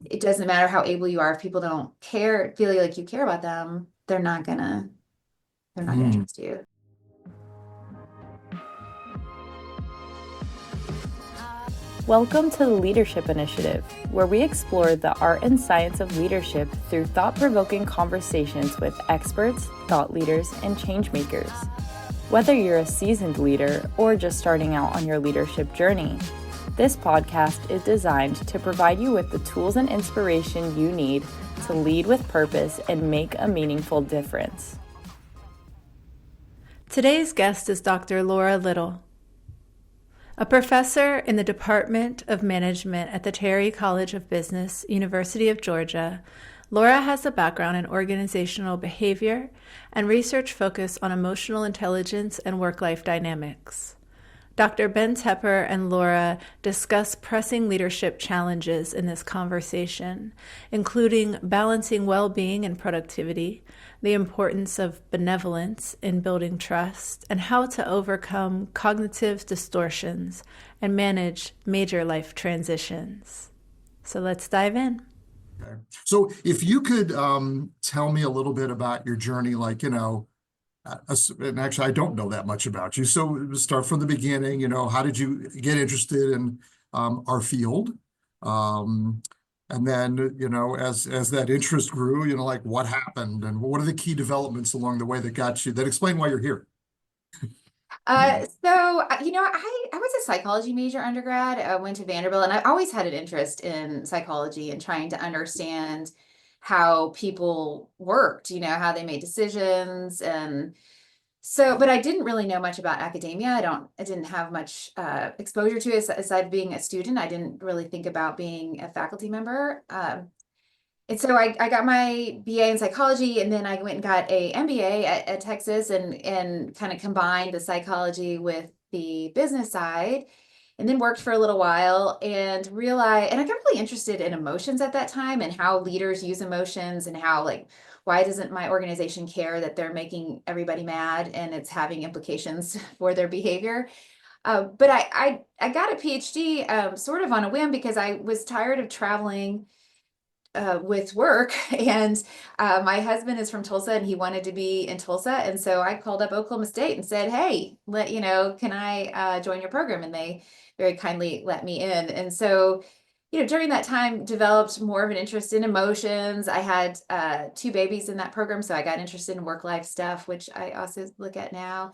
it doesn't matter how able you are. If people don't feel like you care about them, they're not gonna Mm. trust you. Welcome to the Leadership Initiative, where we explore the art and science of leadership through thought-provoking conversations with experts, thought leaders, and change makers. Whether you're a seasoned leader or just starting out on your leadership journey, this podcast is designed to provide you with the tools and inspiration you need to lead with purpose and make a meaningful difference. Today's guest is Dr. Laura Little. A professor in the Department of Management at the Terry College of Business, University of Georgia, Laura has a background in organizational behavior and research focused on emotional intelligence and work-life dynamics. Dr. Ben Tepper and Laura discuss pressing leadership challenges in this conversation, including balancing well-being and productivity, the importance of benevolence in building trust, and how to overcome cognitive distortions and manage major life transitions. So let's dive in. Okay. So if you could tell me a little bit about your journey, and actually I don't know that much about you. So start from the beginning, how did you get interested in our field? And then, as that interest grew, what happened and what are the key developments along the way that explain why you're here? I was a psychology major undergrad. I went to Vanderbilt, and I always had an interest in psychology and trying to understand how people worked, how they made decisions. But I didn't really know much about academia. I didn't have much exposure to it aside being a student. I didn't really think about being a faculty member. And so I got my BA in psychology, and then I went and got a MBA at Texas and kind of combined the psychology with the business side, and then worked for a little while and realized, and I got really interested in emotions at that time and how leaders use emotions and how, like, why doesn't my organization care that they're making everybody mad and it's having implications for their behavior? But I got a PhD sort of on a whim because I was tired of traveling with work. And my husband is from Tulsa and he wanted to be in Tulsa. And so I called up Oklahoma State and said, hey, can I join your program? And they very kindly let me in. And so, during that time, developed more of an interest in emotions. I had two babies in that program, so I got interested in work-life stuff, which I also look at now,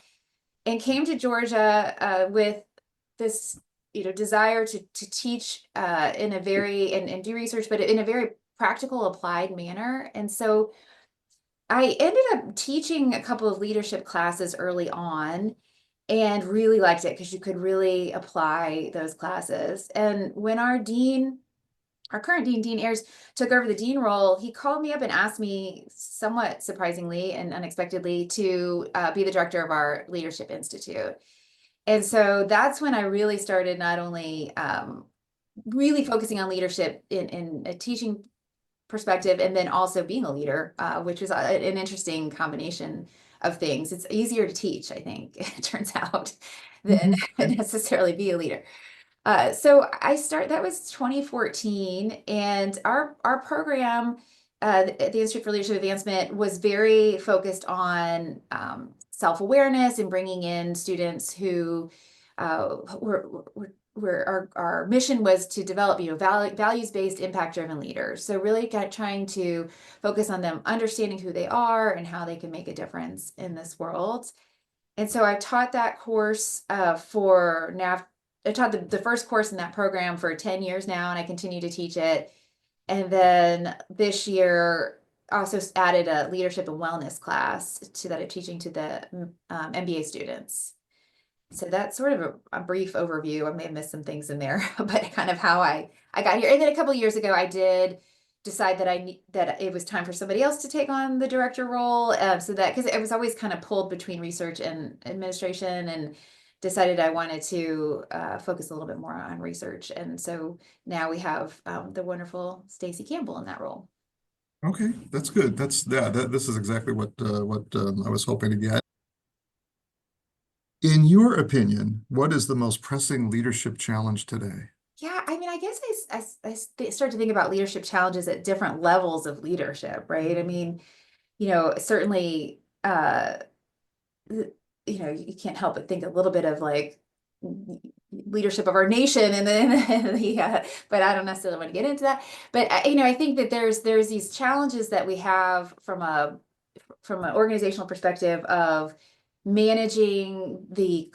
and came to Georgia with this desire to teach in a very and do research, but in a very practical, applied manner. And so I ended up teaching a couple of leadership classes early on and really liked it because you could really apply those classes. And when our current dean, Dean Ayers, took over the dean role, he called me up and asked me, somewhat surprisingly and unexpectedly, to be the director of our Leadership Institute. And so that's when I really started not only really focusing on leadership in a teaching perspective, and then also being a leader, which was an interesting combination of things. It's easier to teach, I think, it turns out, than Okay. necessarily be a leader. That was 2014, and our program, the Institute for Leadership Advancement, was very focused on self-awareness and bringing in students who were our mission was to develop, values-based, impact-driven leaders. So really trying to focus on them understanding who they are and how they can make a difference in this world. And so I taught that course I taught the first course in that program for 10 years now, and I continue to teach it. And then this year, also added a leadership and wellness class to that I'm teaching to the MBA students. So that's sort of a brief overview. I may have missed some things in there, but kind of how I got here. And then a couple of years ago, I did decide that it was time for somebody else to take on the director role. Because it was always kind of pulled between research and administration, and decided I wanted to focus a little bit more on research. And so now we have the wonderful Stacy Campbell in that role. Okay, that's good. This is exactly what I was hoping to get. In your opinion, what is the most pressing leadership challenge today? Yeah, I mean, I guess start to think about leadership challenges at different levels of leadership, right? I mean, certainly, you can't help but think a little bit of like leadership of our nation and then but I don't necessarily want to get into that. But I think that there's these challenges that we have from an organizational perspective of managing the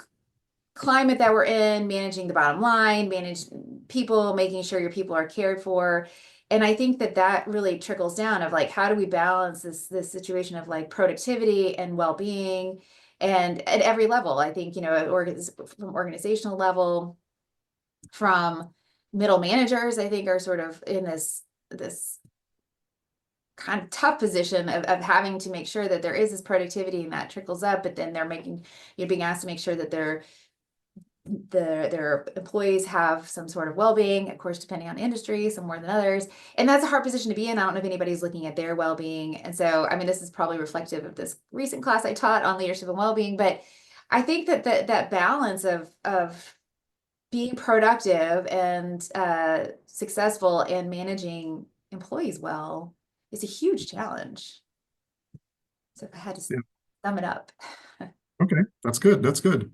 climate that we're in, managing the bottom line, manage people, making sure your people are cared for. And I think that really trickles down of like, how do we balance this situation of like productivity and well-being, and at every level. I think, from organizational level, from middle managers, I think are sort of in this kind of tough position of having to make sure that there is this productivity and that trickles up, but then you're being asked to make sure that their employees have some sort of well-being, of course, depending on industry, some more than others. And that's a hard position to be in. I don't know if anybody's looking at their well-being. And so, I mean, this is probably reflective of this recent class I taught on leadership and well-being, but I think that balance of being productive and successful and managing employees well is a huge challenge. So if I had to sum it up. Okay, that's good. That's good.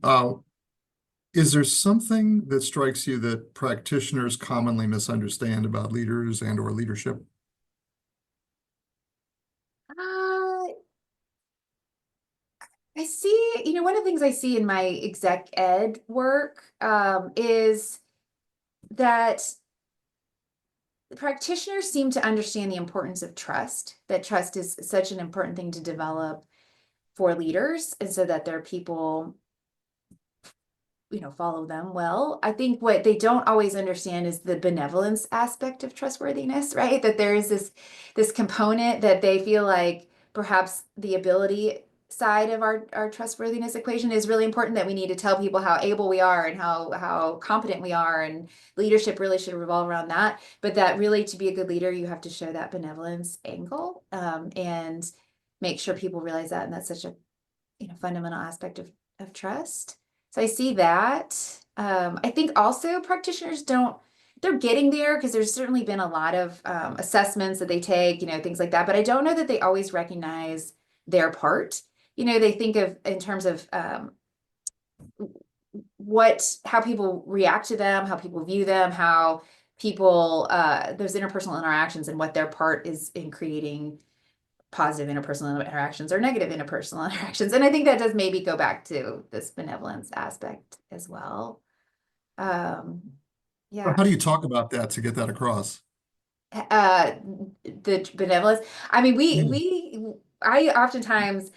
Is there something that strikes you that practitioners commonly misunderstand about leaders and or leadership? I see, one of the things I see in my exec ed work is that the practitioners seem to understand the importance of trust, that trust is such an important thing to develop for leaders, and so that their people follow them well. I think what they don't always understand is the benevolence aspect of trustworthiness, right? That there is this component that they feel like perhaps the ability side of our trustworthiness equation is really important, that we need to tell people how able we are and how competent we are, and leadership really should revolve around that. But that really, to be a good leader, you have to show that benevolence angle, and make sure people realize that. And that's such a fundamental aspect of trust. So I see that. I think also practitioners they're getting there, because there's certainly been a lot of assessments that they take, things like that. But I don't know that they always recognize their part. They think of in terms of how people react to them, how people view them, how people, those interpersonal interactions, and what their part is in creating positive interpersonal interactions or negative interpersonal interactions. And I think that does maybe go back to this benevolence aspect as well. Yeah. How do you talk about that to get that across? The benevolence. I mean, I oftentimes,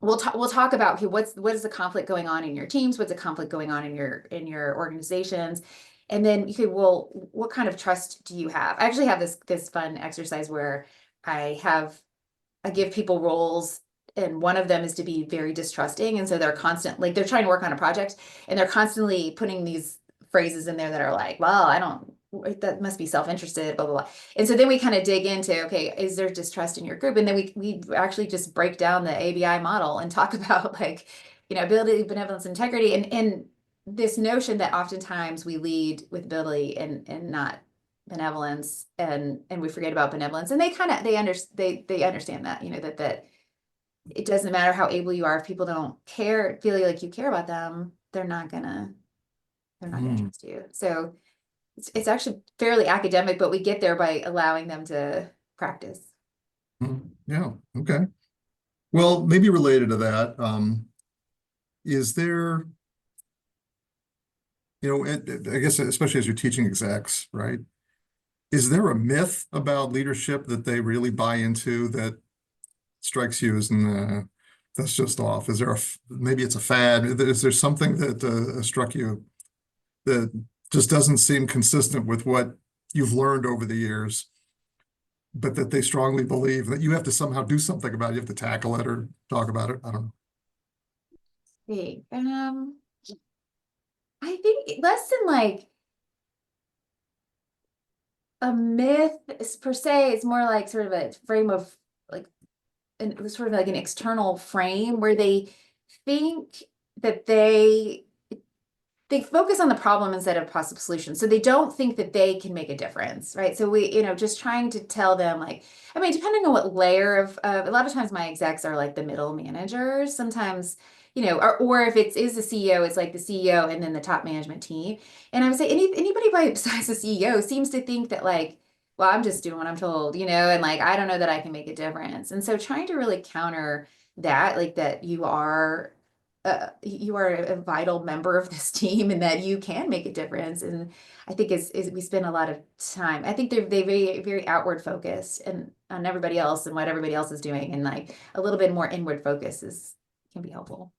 we'll talk about, okay, what is the conflict going on in your teams? What's the conflict going on in your organizations? And then you could, well, what kind of trust do you have? I actually have this fun exercise where I give people roles, and one of them is to be very distrusting. And so they're constantly, they're trying to work on a project, and they're constantly putting these phrases in there that are like, well, that must be self-interested, blah, blah, blah. And so then we kind of dig into, okay, is there distrust in your group? And then we actually just break down the ABI model and talk about like, ability, benevolence, integrity, and this notion that oftentimes we lead with ability and not benevolence, and we forget about benevolence. And they understand that, that it doesn't matter how able you are, if people don't feel like you care about them, they're not gonna trust you. So it's actually fairly academic, but we get there by allowing them to practice. Yeah. Okay. Well, maybe related to that, is there, I guess, especially as you're teaching execs, right? Is there a myth about leadership that they really buy into that strikes you as, that's just off? Is there maybe it's a fad? Is there something that struck you that just doesn't seem consistent with what you've learned over the years, but that they strongly believe that you have to somehow do something about it? You have to tackle it or talk about it. I don't know. Okay. I think less than like a myth per se. It's more like sort of a frame of like, sort of like an external frame where they think that they they focus on the problem instead of possible solutions. So they don't think that they can make a difference, right? So we, just trying to tell them like, I mean, depending on what layer of, a lot of times my execs are like the middle managers. Sometimes, or if is the CEO, it's like the CEO and then the top management team. And I would say anybody besides the CEO seems to think that like, well, I'm just doing what I'm told, and like, I don't know that I can make a difference. And so trying to really counter that, like that you are a vital member of this team and that you can make a difference. And I think is we spend a lot of time. I think they're very, very outward focused and on everybody else and what everybody else is doing. And like a little bit more inward focus can be helpful.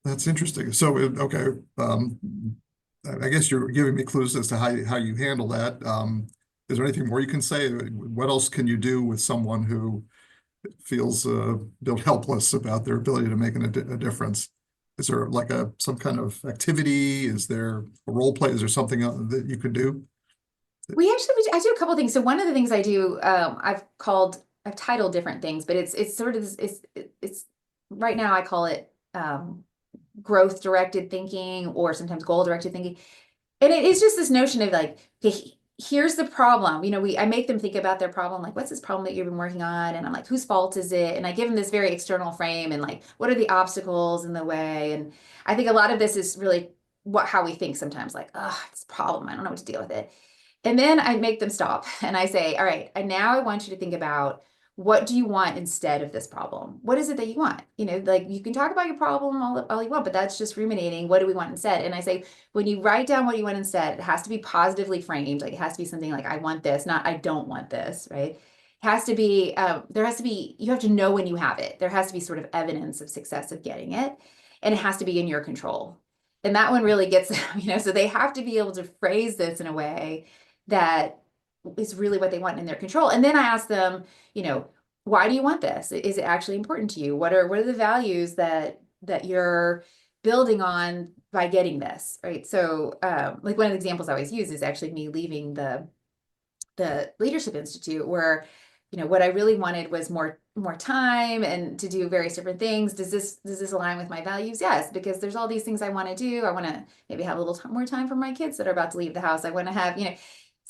That's interesting. So, okay, I guess you're giving me clues as to how you handle that. Is there anything more you can say? What else can you do with someone who feels built helpless about their ability to make a difference? Is there like some kind of activity? Is there a role play? Is there something that you could do? I do a couple of things. So one of the things I do, I've titled different things, but it's sort of it's right now I call it growth directed thinking or sometimes goal directed thinking. And it is just this notion of like, okay, here's the problem. I make them think about their problem. Like, what's this problem that you've been working on? And I'm like, whose fault is it? And I give them this very external frame and like, what are the obstacles in the way? And I think a lot of this is really how we think sometimes, like, oh, it's a problem. I don't know what to deal with it. And then I make them stop and I say, all right, and now I want you to think about what do you want instead of this problem? What is it that you want? Like you can talk about your problem all you want, but that's just ruminating. What do we want instead? And I say, when you write down what you want instead, it has to be positively framed. Like it has to be something like, I want this, not I don't want this, right? It has to be, you have to know when you have it. There has to be sort of evidence of success of getting it. And it has to be in your control. And that one really gets, so they have to be able to phrase this in a way that is really what they want in their control. And then I ask them, why do you want this? Is it actually important to you? What are the values that you're building on by getting this, right? So like one of the examples I always use is actually me leaving the Leadership Institute where, what I really wanted was more time and to do various different things. Does this align with my values? Yes, because there's all these things I want to do. I want to maybe have a little more time for my kids that are about to leave the house. I want to have,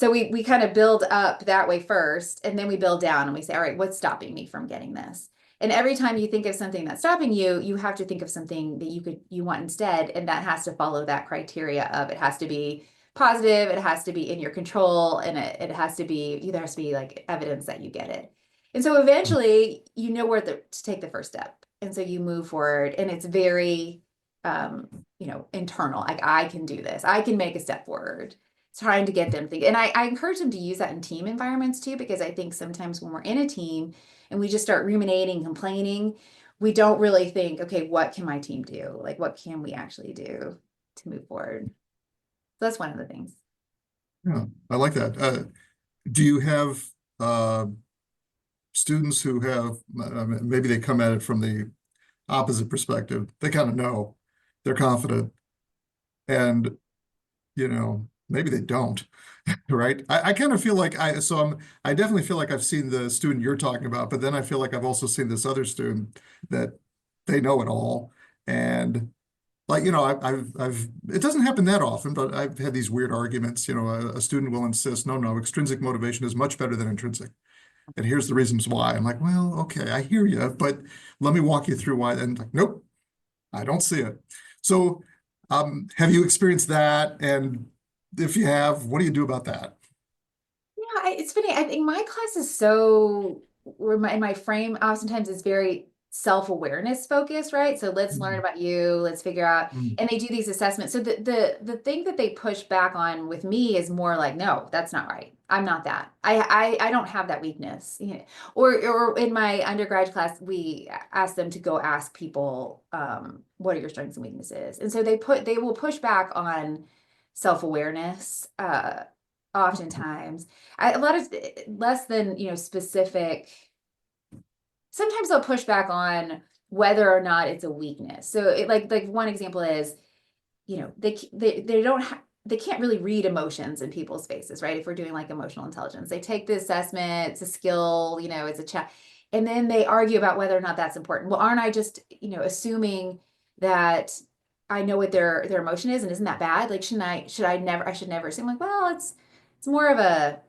so we kind of build up that way first, and then we build down and we say, all right, what's stopping me from getting this? And every time you think of something that's stopping you, you have to think of something that you want instead. And that has to follow that criteria of it has to be positive, it has to be in your control, and it has to be, there has to be like evidence that you get it. And so eventually you know where to take the first step. And so you move forward and it's very, internal. Like I can do this. I can make a step forward. Trying to get them to think. And I encourage them to use that in team environments too, because I think sometimes when we're in a team and we just start ruminating, complaining, we don't really think, okay, what can my team do? Like, what can we actually do to move forward? So that's one of the things. Yeah, I like that. Do you have students who have, maybe they come at it from the opposite perspective. They kind of know, they're confident, and, maybe they don't, right? I kind of feel like I definitely feel like I've seen the student you're talking about, but then I feel like I've also seen this other student that they know it all. And like, it doesn't happen that often, but I've had these weird arguments, a student will insist, no, extrinsic motivation is much better than intrinsic. And here's the reasons why. I'm like, well, okay, I hear you, but let me walk you through why. And like, nope, I don't see it. So have you experienced that? And if you have, what do you do about that? Yeah, it's funny. I think my class is my frame oftentimes is very self-awareness focused, right? So let's learn about you, let's figure out, and they do these assessments. So the thing that they push back on with me is more like, no, that's not right. I'm not that. I don't have that weakness. Or in my undergrad class, we asked them to go ask people, what are your strengths and weaknesses? And so they will push back on self-awareness, oftentimes. A lot of less than, specific. Sometimes they'll push back on whether or not it's a weakness. So like one example is, they can't really read emotions in people's faces, right? If we're doing like emotional intelligence, they take the assessment, it's a skill, it's a chat, and then they argue about whether or not that's important. Well, aren't I just, assuming that I know what their emotion is, and isn't that bad? Like, I should never assume, like, well, it's more of a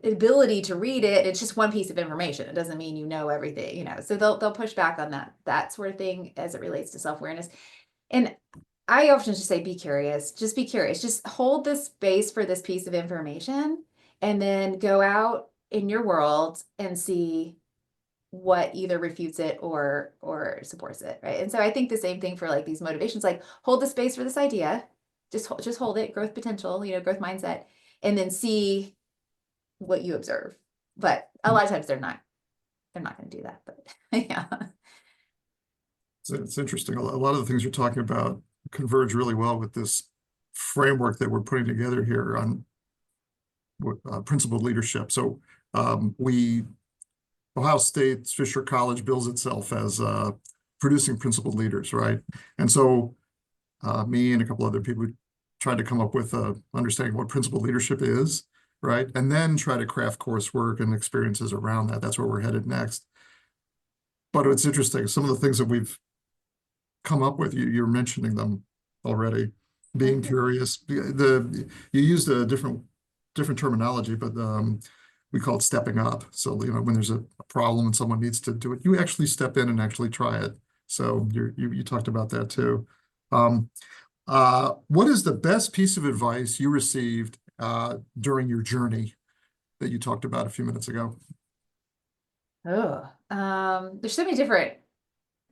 ability to read it. It's just one piece of information. It doesn't mean you know everything, So they'll push back on that sort of thing as it relates to self-awareness. And I often just say, be curious. Just be curious. Just hold the space for this piece of information, and then go out in your world and see what either refutes it or supports it, right? And so I think the same thing for like these motivations, like hold the space for this idea, just hold it, growth potential, growth mindset, and then see what you observe. But a lot of times they're not going to do that. But yeah. It's interesting. A lot of the things you're talking about converge really well with this framework that we're putting together here on principled leadership. So Ohio State's Fisher College bills itself as producing principled leaders, right? And so me and a couple other people tried to come up with a understanding of what principled leadership is, right? And then try to craft coursework and experiences around that. That's where we're headed next. But it's interesting. Some of the things that we've come up with, you're mentioning them already. Being curious. You used a different terminology, but we call it stepping up. So, when there's a problem and someone needs to do it, you actually step in and actually try it. So you talked about that too. What is the best piece of advice you received during your journey that you talked about a few minutes ago? There's so many different,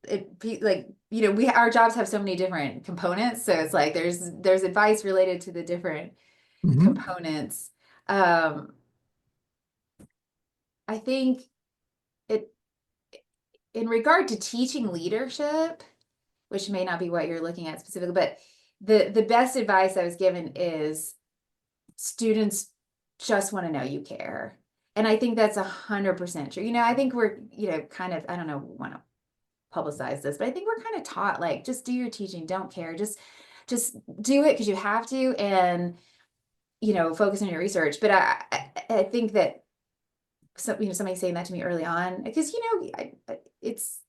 our jobs have so many different components. So it's like there's advice related to the different components. I think in regard to teaching leadership, which may not be what you're looking at specifically, but the best advice I was given is students just want to know you care. And I think that's 100% true. I think we're, kind of, I don't know, want to publicize this, but I think we're kind of taught, like, just do your teaching, don't care, just do it because you have to, and, focus on your research. But I think that somebody saying that to me early on, because,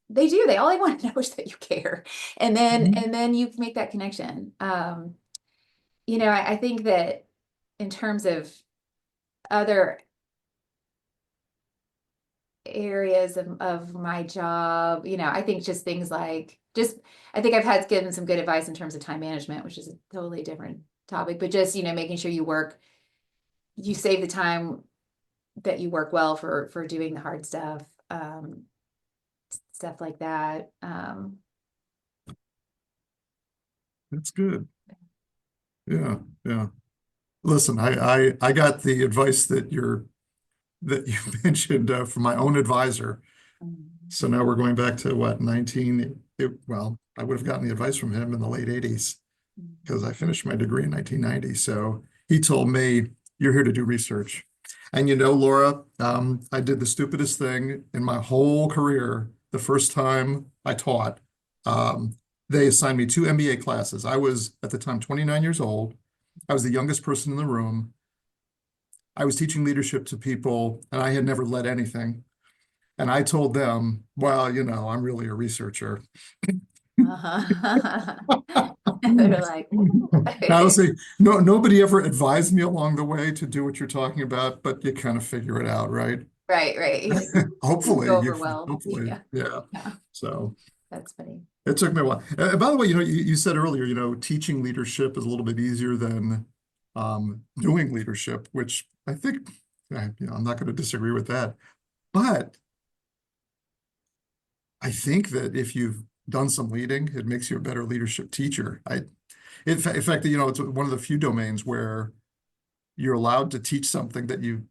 they all they want to know is that you care. And then you make that connection. I think that in terms of other areas of my job, I think just things like, I think I've given some good advice in terms of time management, which is a totally different topic, but just, making sure you save the time that you work well for doing the hard stuff, stuff like that. That's good. Yeah. Listen, I got the advice that you mentioned from my own advisor. So now we're going back to what, I would have gotten the advice from him in the late 80s because I finished my degree in 1990. So he told me, you're here to do research. And Laura, I did the stupidest thing in my whole career. The first time I taught, they assigned me 2 MBA classes. I was at the time 29 years old. I was the youngest person in the room. I was teaching leadership to people, and I had never led anything. And I told them, well, I'm really a researcher. They're like, I would say, nobody ever advised me along the way to do what you're talking about, but you kind of figure it out, right? Right. Hopefully. Hopefully. Yeah. So that's funny. It took me a while. By the way, you said earlier, teaching leadership is a little bit easier than doing leadership, which I think, I'm not going to disagree with that. But I think that if you've done some leading, it makes you a better leadership teacher. In fact, it's one of the few domains where you're allowed to teach something that you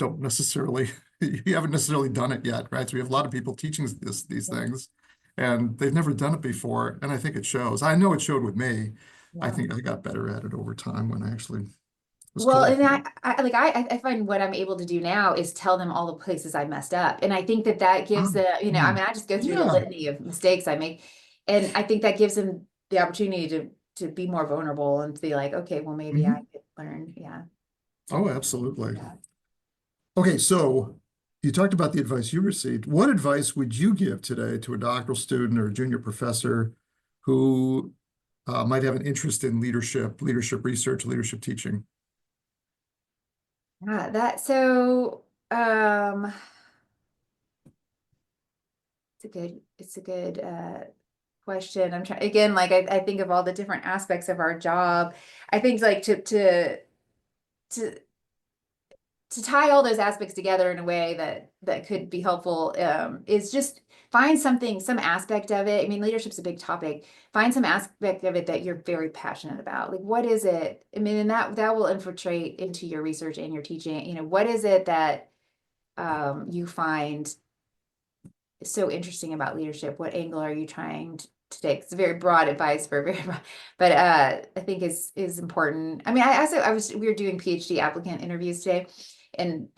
haven't necessarily done it yet, right? So we have a lot of people teaching these things, and they've never done it before, and I think it shows. I know it showed with me. Yeah. I think I got better at it over time when I actually was well, told. And I find what I'm able to do now is tell them all the places I messed up, and I think that gives I just go through the litany of mistakes I make, and I think that gives them the opportunity to be more vulnerable and to be like, okay, well, maybe I could learn. Yeah. Oh, absolutely. Yeah. Okay, so you talked about the advice you received. What advice would you give today to a doctoral student or a junior professor who might have an interest in leadership research, leadership teaching? Yeah, it's a good question. I'm trying again, like I think of all the different aspects of our job. I think like to tie all those aspects together in a way that could be helpful is just find some aspect of it. I mean, leadership's a big topic. Find some aspect of it that you're very passionate about. Like, what is it? I mean, and that will infiltrate into your research and your teaching. You know, what is it that you find so interesting about leadership? What angle are you trying to take? It's very broad advice for very broad, but I think is important. I mean, we were doing PhD applicant interviews today, and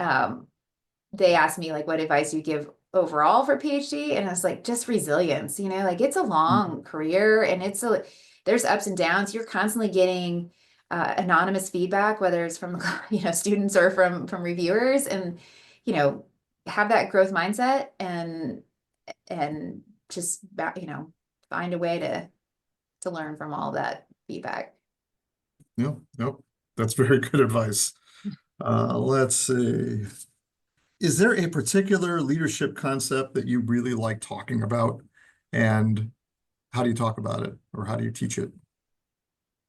they asked me like what advice you give overall for PhD, and I was like, just resilience, you know, like it's a long career and there's ups and downs. You're constantly getting anonymous feedback, whether it's from students or from reviewers, and have that growth mindset and just find a way to learn from all that feedback. Yeah, yep, that's very good advice. Let's see. Is there a particular leadership concept that you really like talking about? And how do you talk about it, or how do you teach it?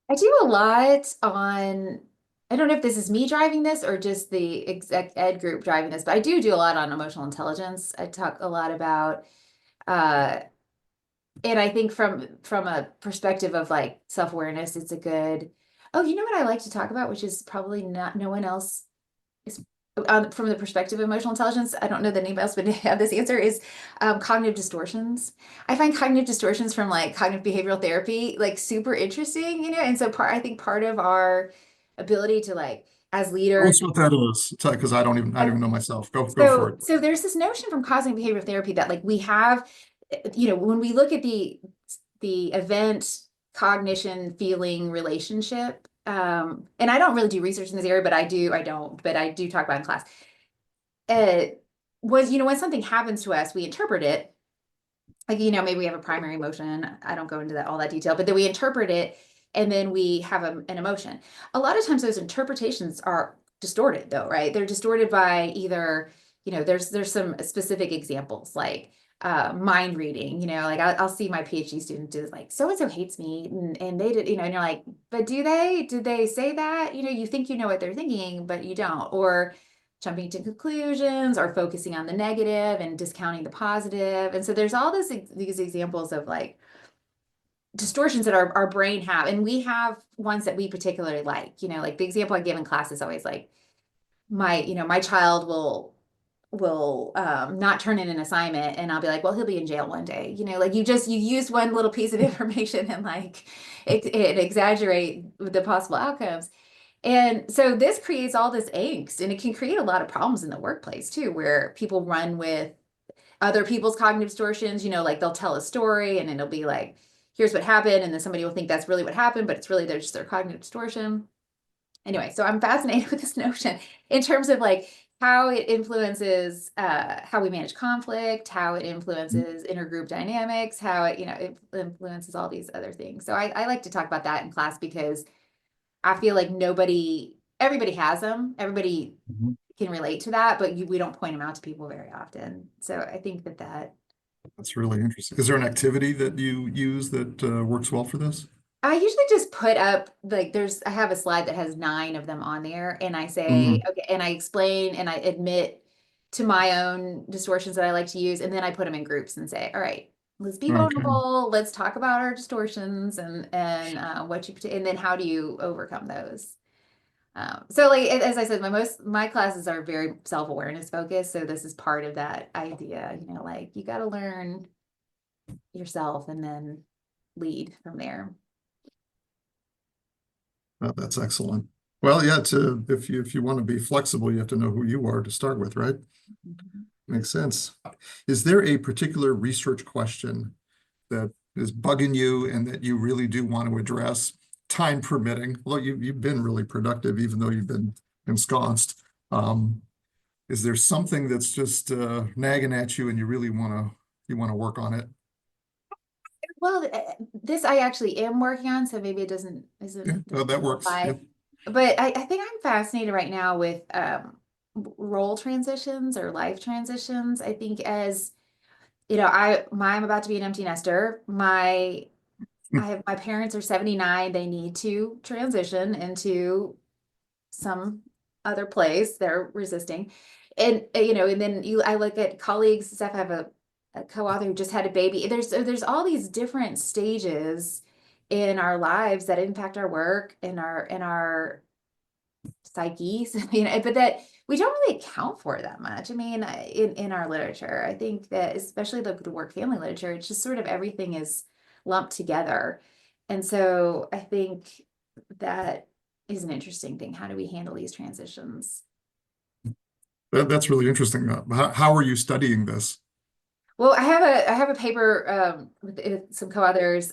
I do a lot on, I don't know if this is me driving this or just the exec ed group driving this, but I do a lot on emotional intelligence. I talk a lot about, and I think from a perspective of like self-awareness, it's a good, oh, you know what I like to talk about, which is probably not, no one else is, from the perspective of emotional intelligence, I don't know that anybody else would have this answer, is cognitive distortions. I find cognitive distortions from like cognitive behavioral therapy like super interesting, and so I think part of our ability to like as leaders. Tell us what that is, because I don't even know myself. Go for it. So there's this notion from cognitive behavioral therapy that like we have, when we look at the event cognition feeling relationship, and I don't really do research in this area, but I do talk about it in class. When something happens to us, we interpret it. Like, maybe we have a primary emotion. I don't go into all that detail, but then we interpret it and then we have an emotion. A lot of times those interpretations are distorted though, right? They're distorted by either, there's some specific examples like mind reading, like I'll see my PhD student do like, so-and-so hates me and they did, and you're like, but did they say that? You think you know what they're thinking, but you don't. Or jumping to conclusions or focusing on the negative and discounting the positive. And so there's all these examples of like distortions that our brain have, and we have ones that we particularly like, like the example I give in class is always like my child will not turn in an assignment, and I'll be like, well, he'll be in jail one day, like you use one little piece of information and like it exaggerate the possible outcomes. And so this creates all this angst, and it can create a lot of problems in the workplace too, where people run with other people's cognitive distortions, like they'll tell a story and it'll be like, here's what happened. And then somebody will think that's really what happened, but it's really just their cognitive distortion. Anyway, so I'm fascinated with this notion in terms of like how it influences how we manage conflict, how it influences intergroup dynamics, how it influences all these other things. So I like to talk about that in class because I feel like everybody has them. Everybody can relate to that, but we don't point them out to people very often. So I think that's really interesting. Is there an activity that you use that works well for this? I usually just put up like I have a slide that has 9 of them on there, and I say, okay, and I explain and I admit to my own distortions that I like to use, and then I put them in groups and say, all right, let's be vulnerable. Okay. Let's talk about our distortions and and then how do you overcome those? So like, as I said, my classes are very self-awareness focused. So this is part of that idea, like you got to learn yourself and then lead from there. Oh, that's excellent. Well, yeah, if you want to be flexible, you have to know who you are to start with, right? Makes sense. Is there a particular research question that is bugging you and that you really do want to address, time permitting? Well, you've been really productive, even though you've been ensconced. Is there something that's just nagging at you and you really want to work on it? Well, this I actually am working on, so maybe it doesn't isn't Yeah, that works. qualify. Yeah. But I think I'm fascinated right now with role transitions or life transitions. I think as you know, I'm about to be an empty nester. My parents are 79. They need to transition into some other place. They're resisting. And you know, and then I look at colleagues and stuff. I have a co-author who just had a baby. There's all these different stages in our lives that impact our work and our psyches, you know, but that we don't really account for that much. I mean, in our literature, I think that especially the work family literature, it's just sort of everything is lumped together. And so I think that is an interesting thing. How do we handle these transitions? That's really interesting. How are you studying this? Well, I have a paper with some co-authors,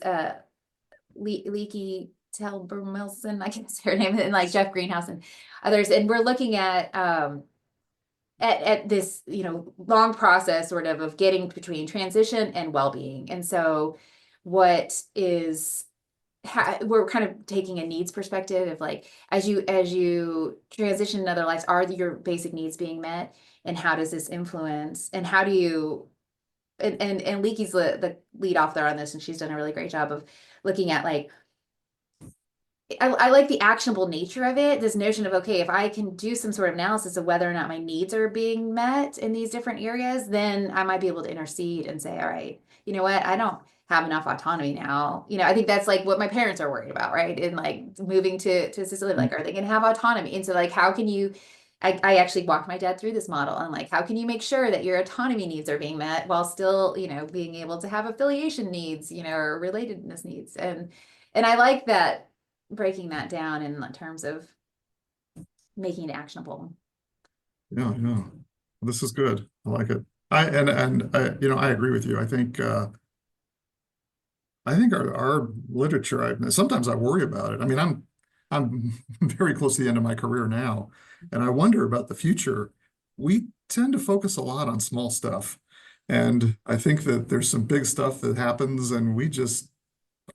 Leaky Telbermilson, I can't say her name, and like Jeff Greenhouse and others, and we're looking at this, you know, long process sort of getting between transition and well-being. And so what is we're kind of taking a needs perspective of like as you transition in other lives, are your basic needs being met, and how does this influence, and how do you and Leaky's the lead author on this, and she's done a really great job of looking at like I like the actionable nature of it. This notion of, okay, if I can do some sort of analysis of whether or not my needs are being met in these different areas, then I might be able to intercede and say, all right, you know what, I don't have enough autonomy now. You know, I think that's like what my parents are worried about, right? And like moving to assisted living, like, are they going to have autonomy? And so like, how can you, I actually walked my dad through this model on like, how can you make sure that your autonomy needs are being met while still, you know, being able to have affiliation needs, you know, or relatedness needs. And I like that, breaking that down in terms of making it actionable. Yeah, yeah. This is good. I like it. You know, I agree with you. I think our literature, sometimes I worry about it. I mean, I'm very close to the end of my career now, and I wonder about the future. We tend to focus a lot on small stuff, and I think that there's some big stuff that happens, and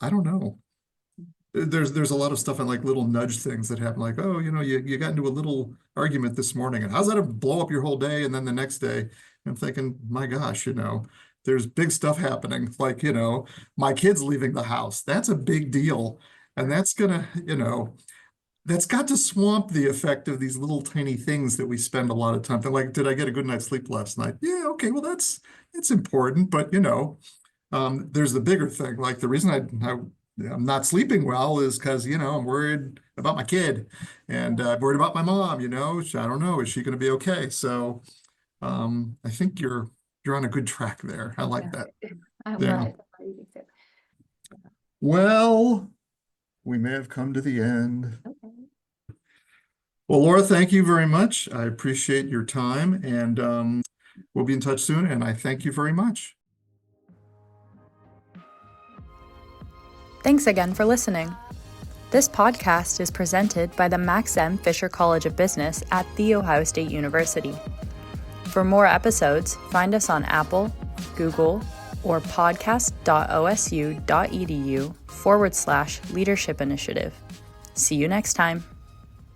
I don't know. There's a lot of stuff on like little nudge things that happen, like, oh, you know, you got into a little argument this morning, and how's that blow up your whole day? And then the next day, I'm thinking, my gosh, you know, there's big stuff happening. Like, you know, my kid's leaving the house. That's a big deal. And that's gonna, you know, that's got to swamp the effect of these little tiny things that we spend a lot of time. Like, did I get a good night's sleep last night? Yeah, okay, well, that's important. But, you know, there's the bigger thing. Like the reason I'm not sleeping well is because, you know, I'm worried about my kid, and worried about my mom, you know, I don't know, is she going to be okay? So I think you're on a good track there. I like that. I'm Yeah. glad. You think so. Well, we may have come to the end. Okay. Well, Laura, thank you very much. I appreciate your time, and we'll be in touch soon, and I thank you very much. Thanks again for listening. This podcast is presented by the Max M. Fisher College of Business at The Ohio State University. For more episodes, find us on Apple, Google, or podcast.osu.edu/leadership initiative. See you next time.